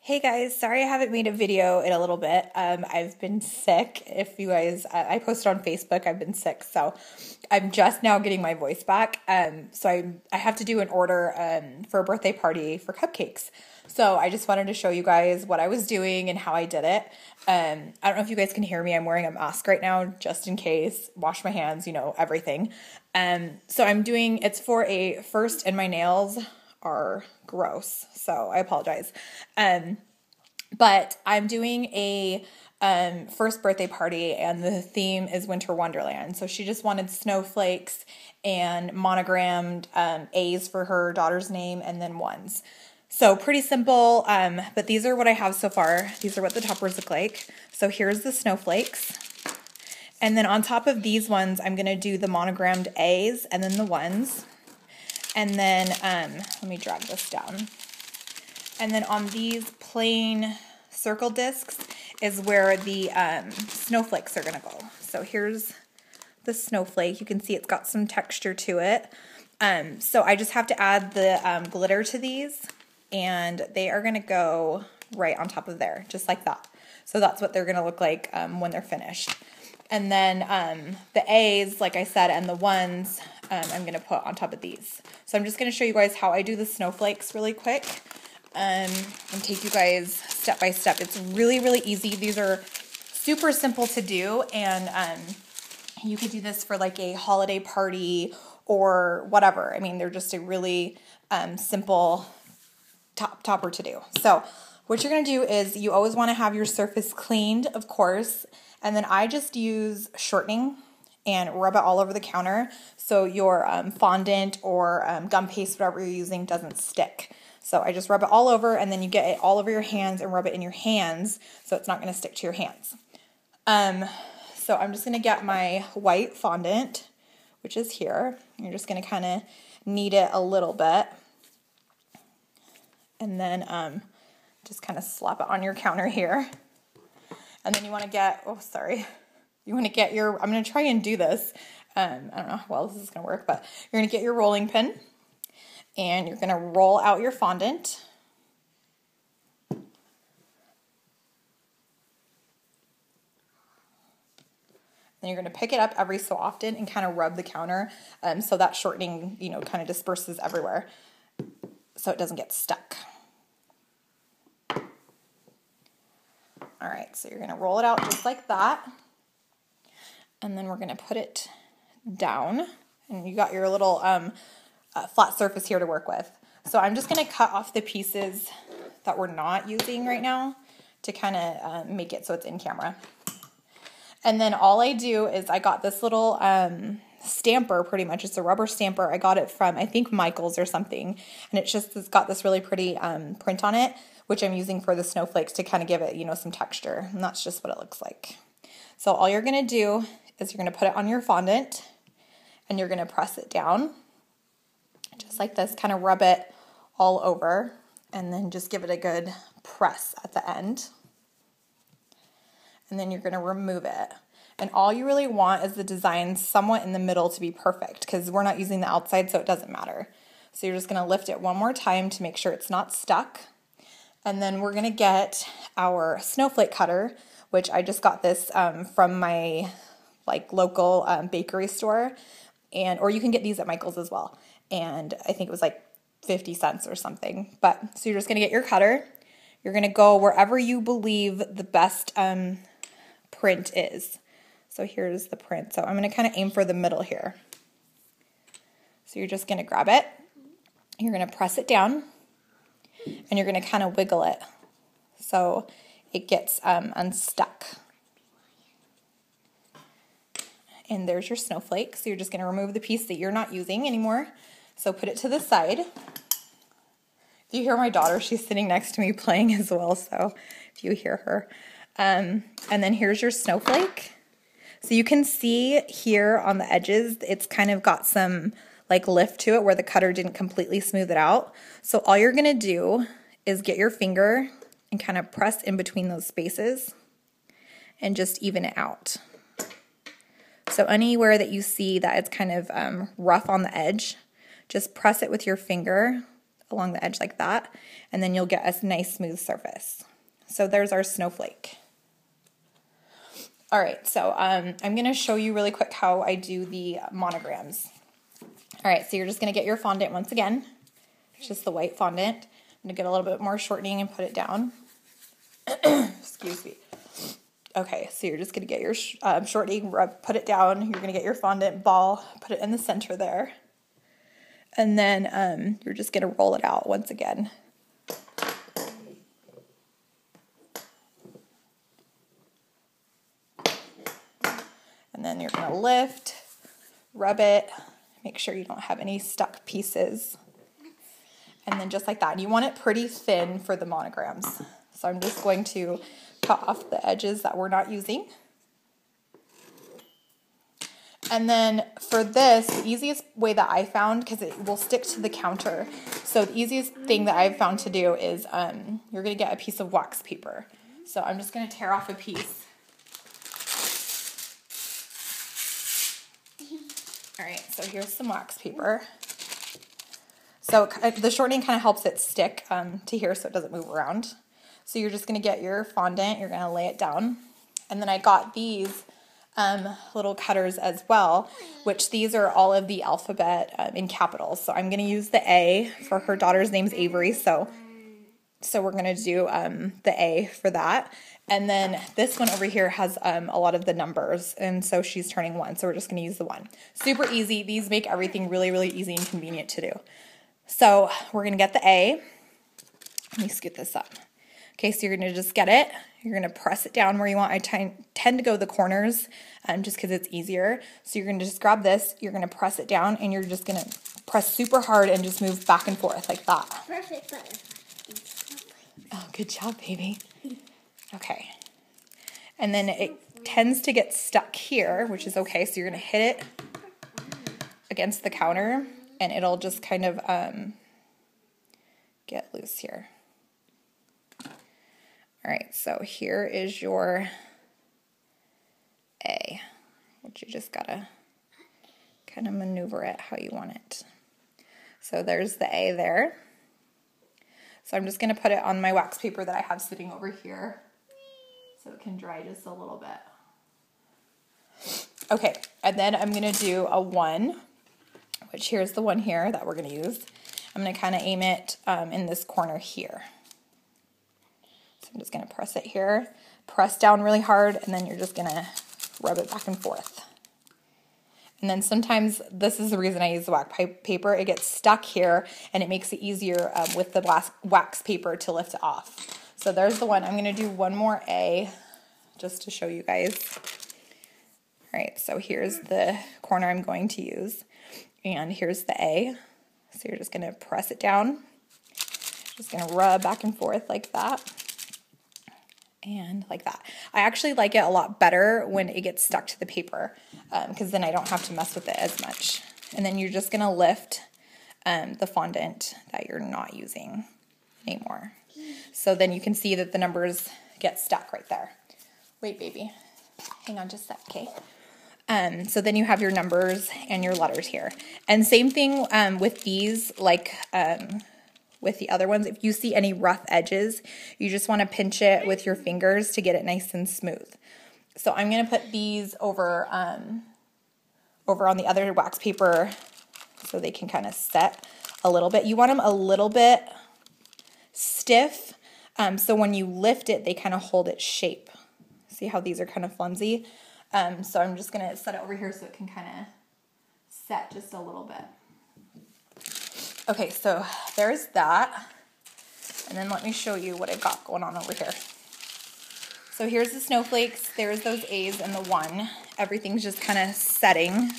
Hey guys, sorry I haven't made a video in a little bit. I've been sick. If you guys, I posted on Facebook, I've been sick, so I'm just now getting my voice back. So I have to do an order for a birthday party for cupcakes. So I just wanted to show you guys what I was doing and how I did it. I don't know if you guys can hear me. I'm wearing a mask right now, just in case. Wash my hands, everything. So I'm doing, it's for a first, and my nails are gross, so I apologize. But I'm doing a first birthday party, and the theme is Winter Wonderland. So she just wanted snowflakes and monogrammed A's for her daughter's name, and then ones. So pretty simple, but these are what I have so far. These are what the toppers look like. So here's the snowflakes. And then on top of these ones, I'm going to do the monogrammed A's and then the ones. And then, let me drag this down. And then on these plain circle discs is where the snowflakes are going to go. So here's the snowflake. You can see it's got some texture to it. So I just have to add the glitter to these, and they are going to go right on top of there, just like that. So that's what they're going to look like when they're finished. And then the A's, like I said, and the ones I'm going to put on top of these. So I'm just going to show you guys how I do the snowflakes really quick and take you guys step by step. It's really, really easy. These are super simple to do, and you could do this for like a holiday party or whatever. I mean, they're just a really simple topper to do. So what you're going to do is you always want to have your surface cleaned, of course, and then I just use shortening and rub it all over the counter so your fondant or gum paste, whatever you're using, doesn't stick. So I just rub it all over, and then you get it all over your hands and rub it in your hands so it's not going to stick to your hands. So I'm just going to get my white fondant, which is here. You're just going to kind of knead it a little bit, and then just kind of slap it on your counter here. And then you want to get, you want to get your, I'm going to try and do this. I don't know how well this is going to work, but you're going to get your rolling pin, and you're going to roll out your fondant. Then you're going to pick it up every so often and kind of rub the counter so that shortening, kind of disperses everywhere so it doesn't get stuck. All right, so you're going to roll it out just like that. And then we're going to put it down. And you got your little flat surface here to work with. So I'm just going to cut off the pieces that we're not using right now to kind of make it so it's in camera. And then all I do is I got this little stamper, pretty much. It's a rubber stamper. I got it from, I think, Michael's or something. And it's got this really pretty print on it, which I'm using for the snowflakes to kind of give it, some texture. And that's just what it looks like. So all you're going to do is you're going to put it on your fondant, and you're going to press it down just like this, kind of rub it all over, and then just give it a good press at the end. And then you're going to remove it. And all you really want is the design somewhat in the middle to be perfect, because we're not using the outside, so it doesn't matter. So you're just going to lift it one more time to make sure it's not stuck. And then we're going to get our Snowflake Cutter, which I just got this from my local bakery store, or you can get these at Michael's as well. And I think it was like 50 cents or something. But so you're just going to get your cutter. You're going to go wherever you believe the best print is. So here's the print. So I'm going to kind of aim for the middle here. So you're just going to grab it. You're going to press it down, and you're going to kind of wiggle it so it gets unstuck. And there's your snowflake. So you're just going to remove the piece that you're not using anymore. So put it to the side. If you hear my daughter, she's sitting next to me playing as well, so if you hear her. And then here's your snowflake. So you can see here on the edges, it's kind of got some lift to it where the cutter didn't completely smooth it out. So all you're going to do is get your finger and kind of press in between those spaces and just even it out. So anywhere that you see that it's kind of rough on the edge, just press it with your finger along the edge like that, and then you'll get a nice smooth surface. So there's our snowflake. All right, so I'm going to show you really quick how I do the monograms. All right, so you're just going to get your fondant once again. It's just the white fondant. I'm going to get a little bit more shortening and put it down. Excuse me. Okay, so you're just going to get your shortening, put it down. You're going to get your fondant ball, put it in the center there. And then you're just going to roll it out once again. And then you're going to lift, rub it, make sure you don't have any stuck pieces. And then just like that. And you want it pretty thin for the monograms. So I'm just going to cut off the edges that we're not using. And then for this, the easiest way that I found, because it will stick to the counter, so the easiest thing that I've found to do is you're going to get a piece of wax paper. So I'm just going to tear off a piece. All right, so here's some wax paper. So the shortening kind of helps it stick to here so it doesn't move around. So you're just going to get your fondant, you're going to lay it down. And then I got these little cutters as well, which these are all of the alphabet in capitals. So I'm going to use the A for her daughter's name's Avery, so we're going to do the A for that. And then this one over here has a lot of the numbers, and so she's turning 1, so we're just going to use the 1. Super easy. These make everything really, really easy and convenient to do. So we're going to get the A. Let me scoot this up. Okay, so you're going to just get it. You're going to press it down where you want. I tend to go the corners just because it's easier. So you're going to just grab this, you're going to press it down, and you're just going to press super hard and just move back and forth like that. Perfect butterfly. Oh, good job, baby. Okay. And then it tends to get stuck here, which is okay. So you're going to hit it against the counter, and it'll just kind of get loose here. All right, so here is your A, which you just gotta kind of maneuver it how you want it. So there's the A there. So I'm just gonna put it on my wax paper that I have sitting over here so it can dry just a little bit. Okay, and then I'm gonna do a 1, which here's the one here that we're gonna use. I'm gonna kind of aim it in this corner here. So I'm just going to press it here, press down really hard, and then you're just going to rub it back and forth. And then sometimes, this is the reason I use the wax paper, it gets stuck here, and it makes it easier with the wax paper to lift it off. So there's the one. I'm going to do one more A, just to show you guys. All right, so here's the corner I'm going to use, and here's the A. So you're just going to press it down, just going to rub back and forth like that. And like that. I actually like it a lot better when it gets stuck to the paper because then I don't have to mess with it as much. And then you're just going to lift the fondant that you're not using anymore. So then you can see that the numbers get stuck right there. Wait, baby. Hang on just a sec, okay? So then you have your numbers and your letters here. And same thing with these, like with the other ones. If you see any rough edges, you just want to pinch it with your fingers to get it nice and smooth. So I'm going to put these over on the other wax paper so they can kind of set a little bit. You want them a little bit stiff, so when you lift it, they kind of hold its shape. See how these are kind of flimsy? So I'm just going to set it over here so it can kind of set just a little bit. Okay, so there's that. And then let me show you what I've got going on over here. So here's the snowflakes. There's those A's and the 1. Everything's just kind of setting.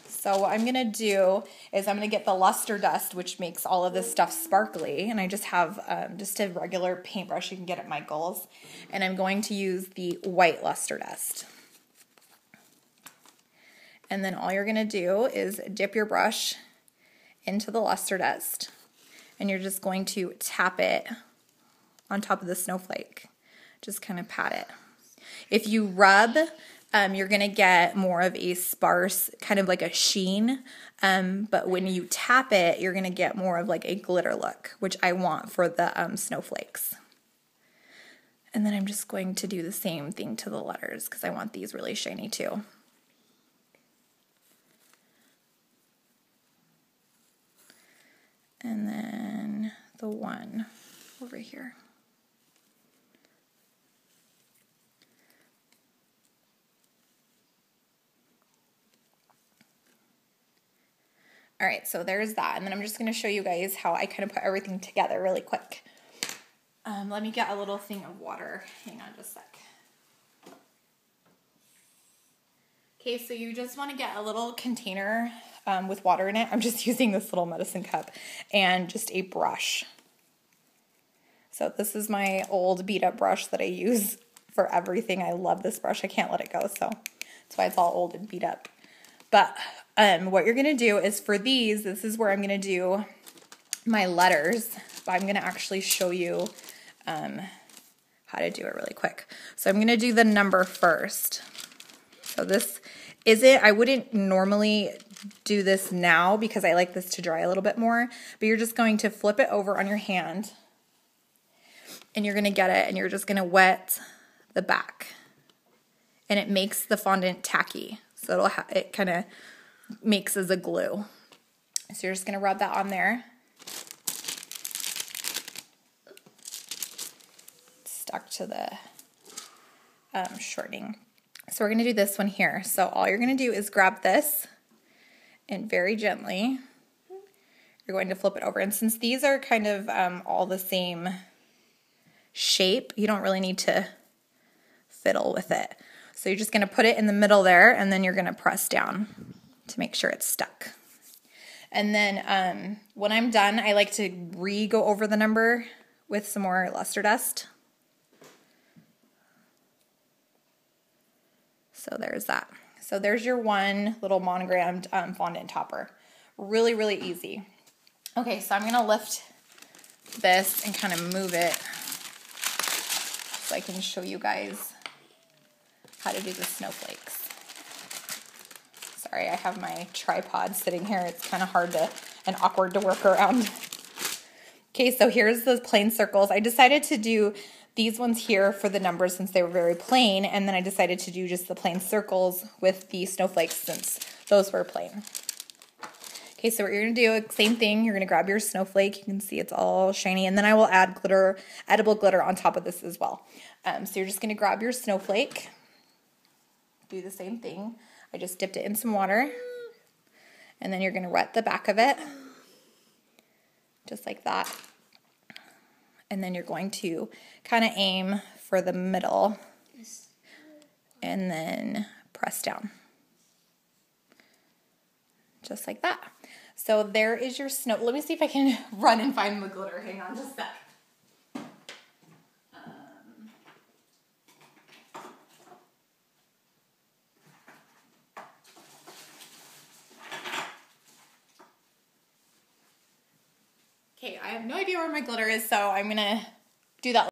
So what I'm going to do is I'm going to get the luster dust, which makes all of this stuff sparkly. And I just have just a regular paintbrush you can get at Michael's. And I'm going to use the white luster dust. And then all you're going to do is dip your brush into the luster dust, and you're just going to tap it on top of the snowflake. Just kind of pat it. If you rub you're going to get more of a sparse, kind of like a sheen. But when you tap it, you're going to get more of like a glitter look, which I want for the snowflakes. And then I'm just going to do the same thing to the letters because I want these really shiny too. And then the one over here. All right, so there's that. And then I'm just going to show you guys how I kind of put everything together really quick. Let me get a little thing of water. Hang on just a sec. Okay, so you just want to get a little container with water in it. I'm just using this little medicine cup and just a brush. So this is my old beat up brush that I use for everything. I love this brush. I can't let it go, so that's why it's all old and beat up. But what you're going to do is for these, this is where I'm going to do my letters. But I'm going to actually show you how to do it really quick. So I'm going to do the number first. So this isn't, I wouldn't normally do this now because I like this to dry a little bit more. But you're just going to flip it over on your hand. And you're going to get it and you're just going to wet the back. And it makes the fondant tacky. So it kind of makes as a glue. So you're just going to rub that on there. Stuck to the shortening. So we're going to do this one here. So all you're going to do is grab this and very gently, you're going to flip it over. And since these are kind of all the same shape, you don't really need to fiddle with it. So you're just going to put it in the middle there, and then you're going to press down to make sure it's stuck. And then when I'm done, I like to go over the number with some more luster dust. So there's that. So there's your one little monogrammed fondant topper. Really, really easy. Okay, so I'm going to lift this and kind of move it so I can show you guys how to do the snowflakes. Sorry, I have my tripod sitting here. It's kind of hard and awkward to work around. Okay, so here's the plain circles. I decided to do these ones here for the numbers since they were very plain, and then I decided to do just the plain circles with the snowflakes since those were plain. Okay, so what you're going to do, same thing, you're going to grab your snowflake. You can see it's all shiny, and then I will add glitter, edible glitter on top of this as well. So you're just going to grab your snowflake. Do the same thing. I just dipped it in some water, and then you're going to wet the back of it just like that, and then you're going to kind of aim for the middle and then press down just like that. So there is your snow. Let me see if I can run and find the glitter. Hang on just a sec. Okay, I have no idea where my glitter is, so I'm going to do that